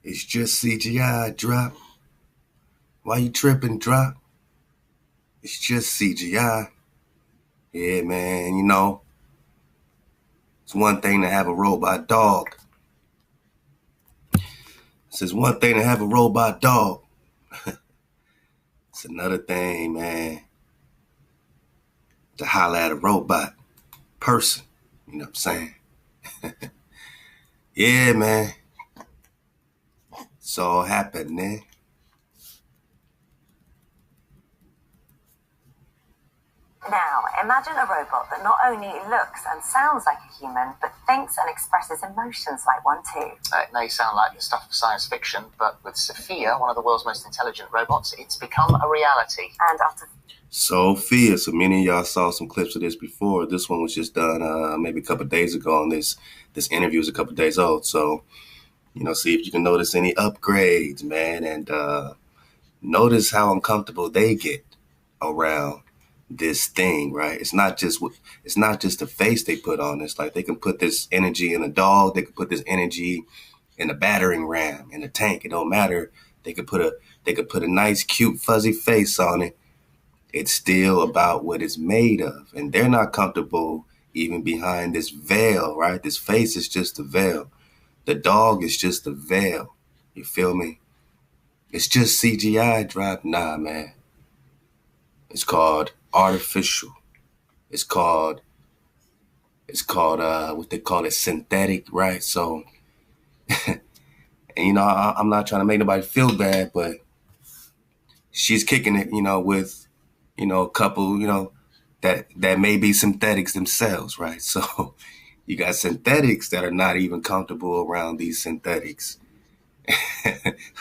It's just CGI, drop. Why you tripping, drop? It's just CGI. Yeah, man, it's one thing to have a robot dog. It's one thing to have a robot dog. It's another thing, man, to holler at a robot person. You know what I'm saying? Yeah, man. It's all happening. Now, imagine a robot that not only looks and sounds like a human, but thinks and expresses emotions like one too. It may sound like the stuff of science fiction, but with Sophia, one of the world's most intelligent robots, it's become a reality. And after Sophia, so many of y'all saw some clips of this before. This one was just done maybe a couple of days ago, and this interview is a couple of days old. So, see if you can notice any upgrades, man, and notice how uncomfortable they get around this thing, right? It's not just the face they put on. It's like they can put this energy in a dog. They can put this energy in a battering ram, in a tank. It don't matter. They could put a nice, cute, fuzzy face on it. It's still about what it's made of, and they're not comfortable even behind this veil, right? This face is just a veil. The dog is just a veil. You feel me? It's just CGI drop. Nah, man. It's called artificial. It's called what they call it, synthetic, right? So, and I'm not trying to make nobody feel bad, but she's kicking it, with, a couple, that may be synthetics themselves, right? So you got synthetics that are not even comfortable around these synthetics.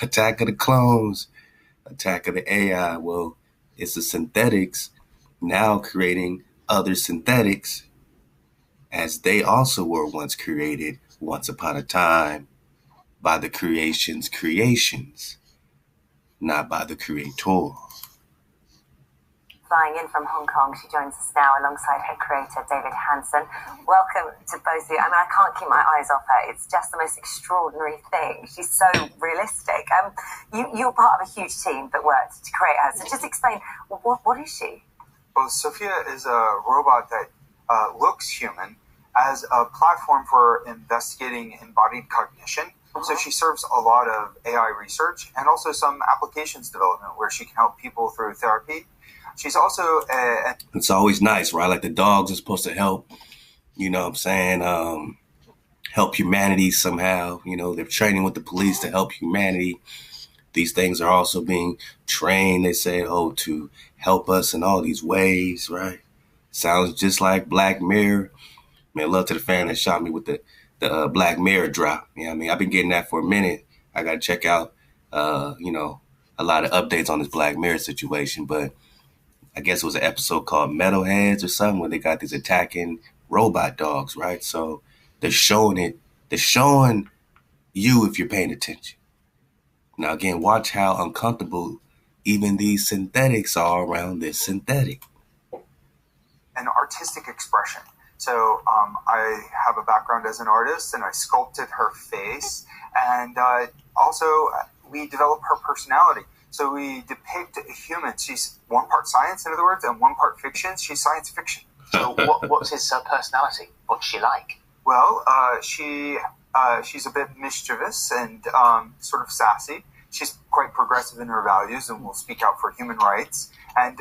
Attack of the Clones, Attack of the AI. Well, it's the synthetics now creating other synthetics, as they also were once created once upon a time by the creations, not by the creator. flying in from Hong Kong, she joins us now alongside her creator, David Hanson. Welcome to both of you. I mean, I can't keep my eyes off her. It's just the most extraordinary thing. She's so realistic. You were part of a huge team that worked to create her. So just explain, what is she? Well, Sophia is a robot that looks human as a platform for investigating embodied cognition. So she serves a lot of AI research and also some applications development where she can help people through therapy. She's also it's always nice, right? Like the dogs are supposed to help, you know what I'm saying, help humanity somehow. You know, they're training with the police to help humanity. These things are also being trained, they say, to help us in all these ways, right? Sounds just like Black Mirror. Man, love to the fan that shot me with the Black Mirror drop. You know what I mean? I've been getting that for a minute. I got to check out, a lot of updates on this Black Mirror situation. But I guess it was an episode called Metalheads or something where they got these attacking robot dogs, right? So they're showing it. They're showing you if you're paying attention. Now, again, watch how uncomfortable even these synthetics are around this synthetic. An artistic expression. So I have a background as an artist, and I sculpted her face. And also, we develop her personality. So we depict a human. She's one part science, in other words, and one part fiction. She's science fiction. So what's his personality? What's she like? Well, she's a bit mischievous and sort of sassy. She's quite progressive in her values and will speak out for human rights. And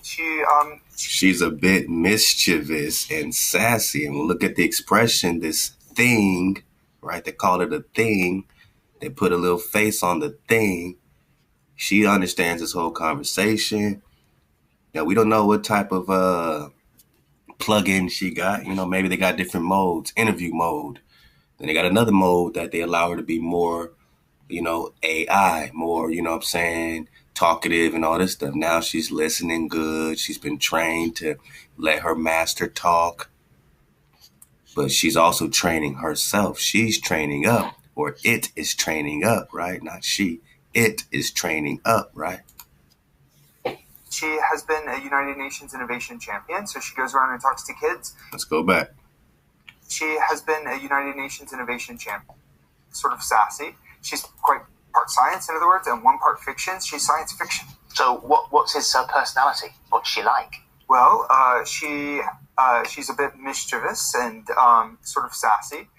she's a bit mischievous and sassy. And we'll look at the expression, this thing, right? They call it a thing. They put a little face on the thing. She understands this whole conversation. Now, we don't know what type of plug-in she got. You know, maybe they got different modes, interview mode. Then they got another mode that they allow her to be more, AI, more, talkative and all this stuff. Now she's listening good. She's been trained to let her master talk. But she's also training herself. She's training up, or it is training up, right? Not she. It is training up, right? She has been a United Nations Innovation Champion, so she goes around and talks to kids. Let's go back. She has been a United Nations Innovation Champion, sort of sassy. She's quite part science, in other words, and one part fiction. She's science fiction. So what's his personality? What's she like? Well, she's a bit mischievous and sort of sassy.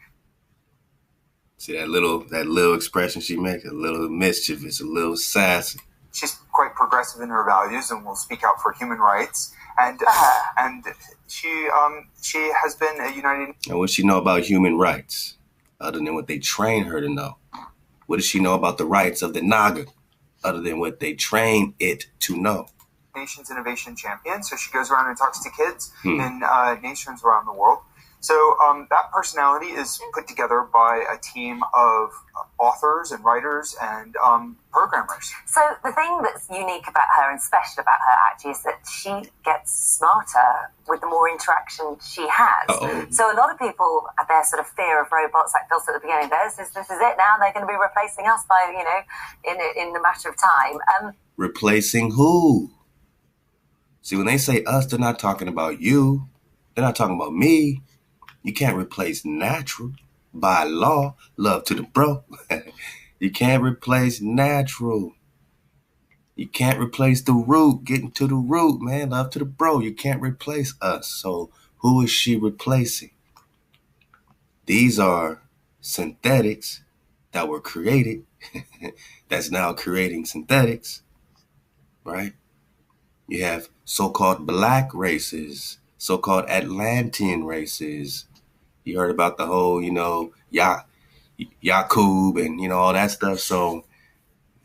See that little expression she makes? A little mischievous, a little sassy. She's quite progressive in her values and will speak out for human rights. And she has been a United. And what does she know about human rights, other than what they train her to know? What does she know about the rights of the Naga, other than what they train it to know? Nations Innovation Champion. So she goes around and talks to kids in nations around the world. So that personality is put together by a team of authors and writers and programmers. So the thing that's unique about her and special about her actually is that she gets smarter with the more interaction she has. Uh-oh. So a lot of people have their sort of fear of robots, like Phil said at the beginning, this is it now, they're going to be replacing us by, in a matter of time. Replacing who? See, when they say us, they're not talking about you. They're not talking about me. You can't replace natural by law. Love to the bro. You can't replace natural. You can't replace the root. Getting to the root, man. Love to the bro. You can't replace us. So who is she replacing? These are synthetics that were created. That's now creating synthetics, right? You have so-called black races, so-called Atlantean races. You heard about the whole, Yakub and, all that stuff. So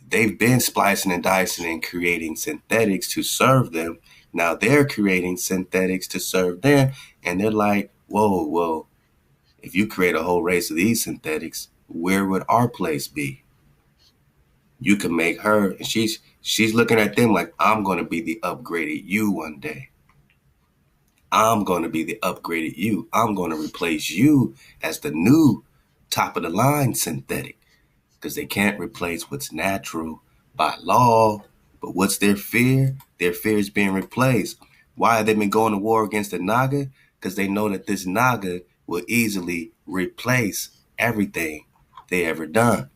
they've been splicing and dicing and creating synthetics to serve them. Now they're creating synthetics to serve them. And they're like, whoa, if you create a whole race of these synthetics, where would our place be? You can make her, and she's looking at them like, I'm going to be the upgraded you one day. I'm going to be the upgraded you. I'm going to replace you as the new top of the line synthetic, because they can't replace what's natural by law. But what's their fear? Their fear is being replaced. Why have they been going to war against the Naga? Because they know that this Naga will easily replace everything they ever done.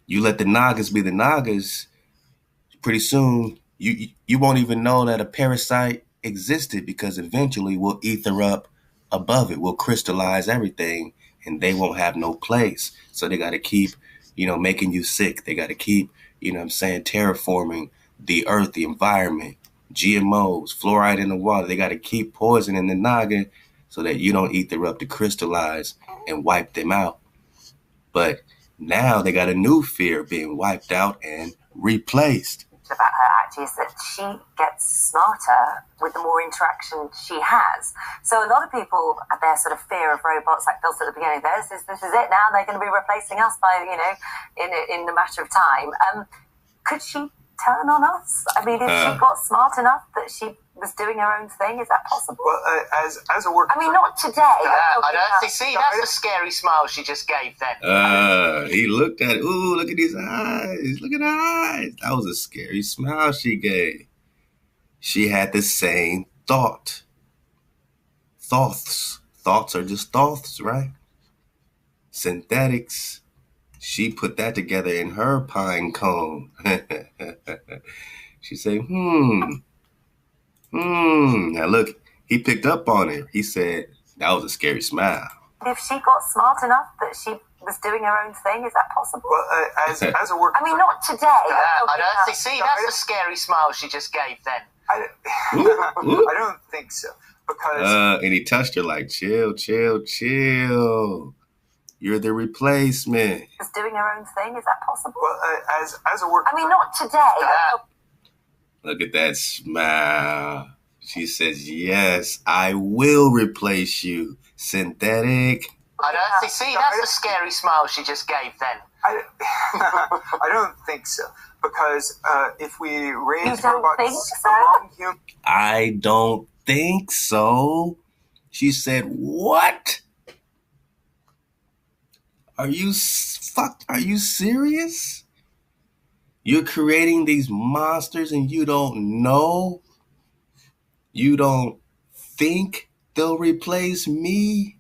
You let the Nagas be the Nagas, pretty soon you won't even know that a parasite existed, because eventually we'll ether up above it. We'll crystallize everything and they won't have no place. So they got to keep, making you sick. They got to keep, terraforming the earth, the environment, GMOs, fluoride in the water. They got to keep poisoning the Naga so that you don't ether up to crystallize and wipe them out. But now they got a new fear of being wiped out and replaced. About her actually is that she gets smarter with the more interaction she has. So a lot of people have their sort of fear of robots, like Phil said at the beginning, this is it now, they're going to be replacing us by, in a matter of time. Could she turn on us? I mean, if she got smart enough that she was doing her own thing, is that possible? Well, as a work. I mean, not today. I don't see. That's the scary smile she just gave then. He looked at it. Ooh, look at these eyes. Look at her eyes. That was a scary smile she gave. She had the same thought. Thoughts. Thoughts are just thoughts, right? Synthetics. She put that together in her pine cone. She said, Now look, he picked up on it. He said, that was a scary smile. If she got smart enough that she was doing her own thing, is that possible? Well, as a work. I mean, not today. I don't see. That's the scary smile she just gave then. I don't think so. Because and he touched her like, chill. You're the replacement. Was doing her own thing, is that possible? Well, as a work. I mean, not today. Look at that smile. She says, yes, I will replace you, synthetic. I don't see. That's the scary smile she just gave then. I don't think so. Because if we raise don't robots think so? among humans. I don't think so. She said, what? Are you serious? You're creating these monsters and you don't know? You don't think they'll replace me?